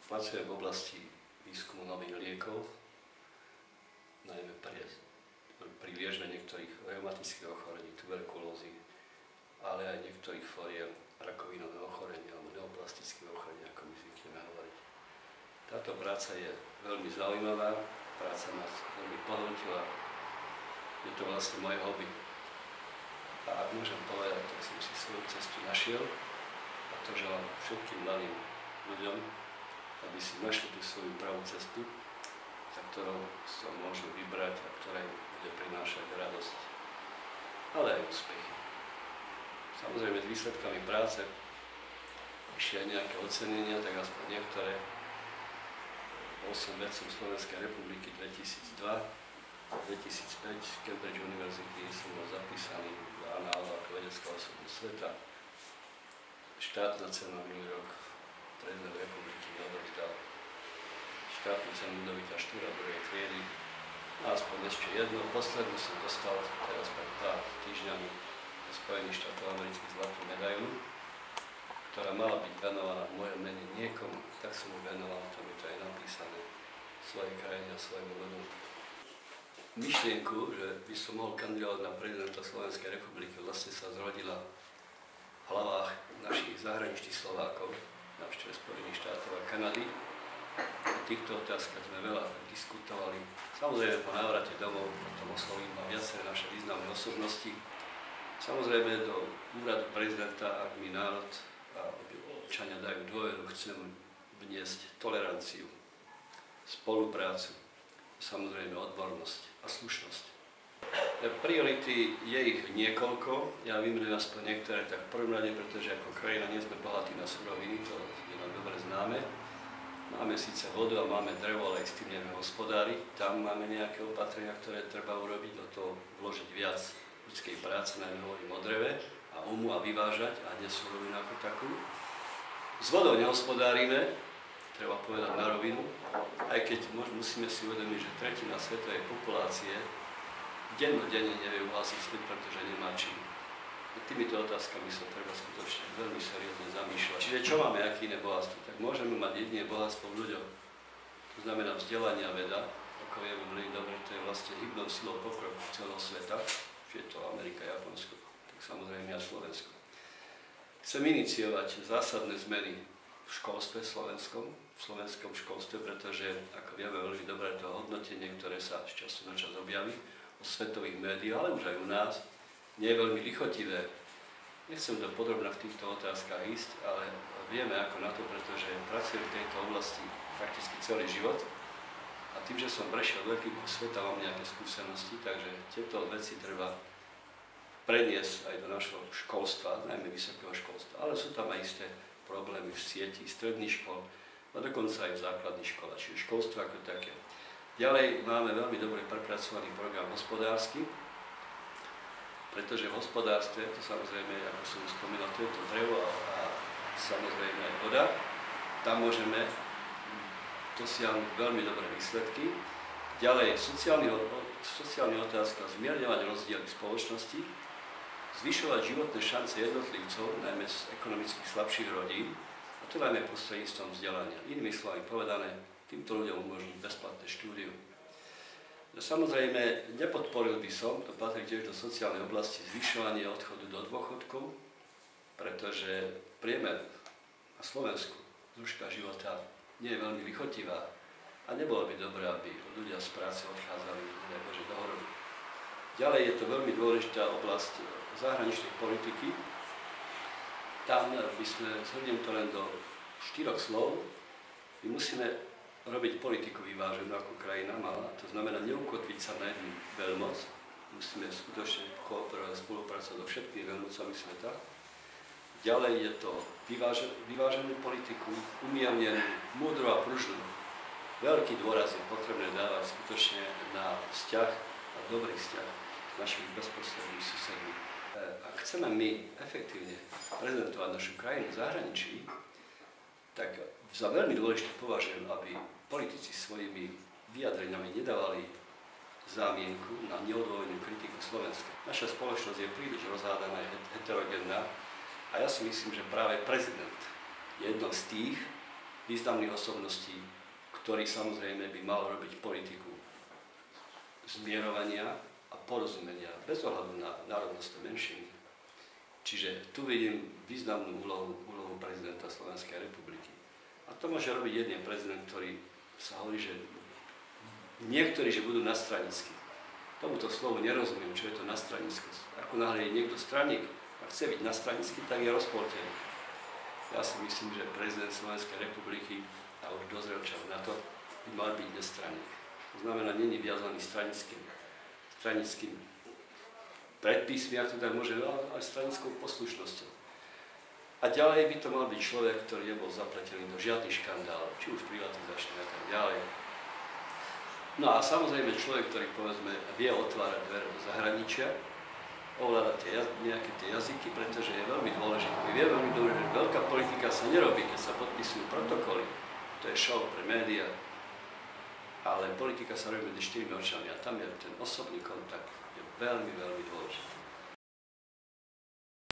Pracujem v oblasti výskumu nových liekov, najmä pri liečbe niektorých reumatických ochorení, tuberkulózy, ale aj niektorých foriem rakovinového ochorenia alebo neoplastického ochorenia, ako my zvykneme hovoriť. Táto práca je veľmi zaujímavá, práca ma veľmi pohltila, je to vlastne moje hobby. A ak môžem povedať, tak som si svoju cestu našiel a to želám všetkým mladým ľuďom, aby si našli tú svoju pravú cestu, za ktorou sa môžu vybrať a ktorá im bude prinášať radosť, ale aj úspechy. Samozrejme, s výsledkami práce ešte aj nejaké ocenenia, tak aspoň niektoré. Bol som vedcom Slovenskej republiky 2002 a 2005 z Cambridge University som bol zapísaný do análu ako vedecká osobnosť sveta. Štátna cena minulý rok prezident republiky mi odovzdal štátnu cenu Ludovita Štúra druhej triedy. A aspoň ešte jednu, poslednú som dostal teraz pred pár týždňami zo Spojených štátov amerických zlatú medailu, ktorá mala byť venovaná v mojom mene niekomu, tak som ju venoval, tam je to aj napísané svojej krajine a svojmu ľudu. Myšlienku, že by som mohol kandidovať na prezidenta Slovenskej republiky, vlastne sa zrodila v hlavách našich zahraničných Slovákov, návšteve Spojených štátov a Kanady. O týchto otázkach sme veľa diskutovali. Samozrejme po návrate domov potom oslovím ma viaceré naše významné osobnosti. Samozrejme do úradu prezidenta, ak mi národ a občania dajú dôveru, chcem vniesť toleranciu, spoluprácu, samozrejme odbornosť a slušnosť. Priority je ich niekoľko, ja vymenujem aspoň niektoré tak v prvom rade, pretože ako krajina nie sme bohatí na suroviny, to je nám dobre známe. Máme síce vodu a máme drevo, ale aj s tým nevieme hospodáriť. Tam máme nejaké opatrenia, ktoré treba urobiť, do toho vložiť viac ľudskej práce, najmä hovorím o dreve a umu a vyvážať a nie surovinu ako takú. S vodou nehospodárime, treba povedať na rovinu, aj keď musíme si uvedomiť, že tretina svetovej populácie dennodenne nevie uhasiť svet, pretože nemá čím. Týmito otázkami sa treba skutočne veľmi seriózne zamýšľať. Čiže čo máme, aké iné bohatstvo? Tak môžeme mať jediné bohatstvo v ľuďoch. To znamená vzdelanie a veda. Ako vieme veľmi dobre, to je vlastne hybnou silou pokroku celého sveta. Je to Amerika, Japonsko, tak samozrejme aj Slovensko. Chcem iniciovať zásadné zmeny v školstve slovenskom školstve, pretože, ako vieme veľmi dobre, to hodnotenie, ktoré sa z času na čas objaví o svetových médiách, ale už aj u nás, nie je veľmi lichotivé. Nechcem do podrobna v týchto otázkach ísť, ale vieme ako na to, pretože pracujem v tejto oblasti prakticky celý život a tým, že som prešiel veľký kus sveta, mám nejaké skúsenosti, takže tieto veci treba preniesť aj do našho školstva, najmä vysokého školstva, ale sú tam aj isté problémy v sieti stredných škôl a dokonca aj v základných školách, čiže školstvo ako také. Ďalej máme veľmi dobre prepracovaný program hospodársky, pretože v hospodárstve, to samozrejme, ako som spomínal, to je to drevo a samozrejme aj voda, tam môžeme dosiahnuť veľmi dobré výsledky. Ďalej sociálna otázka, zmierňovať rozdiely v spoločnosti, zvyšovať životné šance jednotlivcov, najmä z ekonomicky slabších rodín, a to najmä prostredníctvom vzdelania. Inými slovami povedané, týmto ľuďom umožniť bezplatné štúdium. Samozrejme, nepodporil by som, to patrí tiež do sociálnej oblasti, zvyšovanie odchodu do dôchodkov, pretože priemer na Slovensku dĺžka života nie je veľmi lichotivá a nebolo by dobré, aby ľudia z práce odchádzali do horoby. Ďalej je to veľmi dôležitá oblasť zahraničnej politiky. Tam by sme, zhrniem to len do 4 slov, my musíme robiť politiku vyváženú ako krajina malá, to znamená neukotviť sa na jednu veľmoc, musíme skutočne kooperovať a spolupracovať so všetkými veľmocami sveta. Ďalej je to vyváženú politiku, umiernenú, múdru a pružnú. Veľký dôraz je potrebné dávať skutočne na vzťah a dobrý vzťah s našimi bezprostrednými susedmi. Ak chceme my efektívne prezentovať našu krajinu v zahraničí, tak za veľmi dôležité považujem, aby politici svojimi vyjadreniami nedávali zámienku na neodôvodnenú kritiku Slovenska. Naša spoločnosť je príliš rozhádaná, heterogénna a ja si myslím, že práve prezident je jednou z tých, významných osobností, ktorý samozrejme by mal robiť politiku zmierovania a porozumenia bez ohľadu na národnostné menšiny. Čiže tu vidím významnú úlohu prezidenta Slovenskej republiky. A to môže robiť jeden prezident, ktorý sa hovorí, že niektorí, že budú nastranickí. Tomuto slovu nerozumiem, čo je to nastranickosť. Ako náhle je niekto straník a chce byť nastranický, tak je rozpoltený. Ja si myslím, že prezident Slovenskej republiky, a už dozrel čas na to, by mal byť nestraník. To znamená, nie je viazaný stranickým predpismi, ak to tak môže, aj stranickou poslušnosťou. A ďalej by to mal byť človek, ktorý nebol zapletený do žiadnych škandálov, či už privatizačných a tak ďalej. No a samozrejme človek, ktorý povedzme vie otvárať dvere do zahraničia, ovláda nejaké tie jazyky, pretože je veľmi dôležité. My vieme veľmi dobre, že veľká politika sa nerobí, keď sa podpisujú protokoly. To je show pre médiá. Ale politika sa robí medzi štyrmi očami a tam je ten osobný kontakt je veľmi, veľmi dôležitý.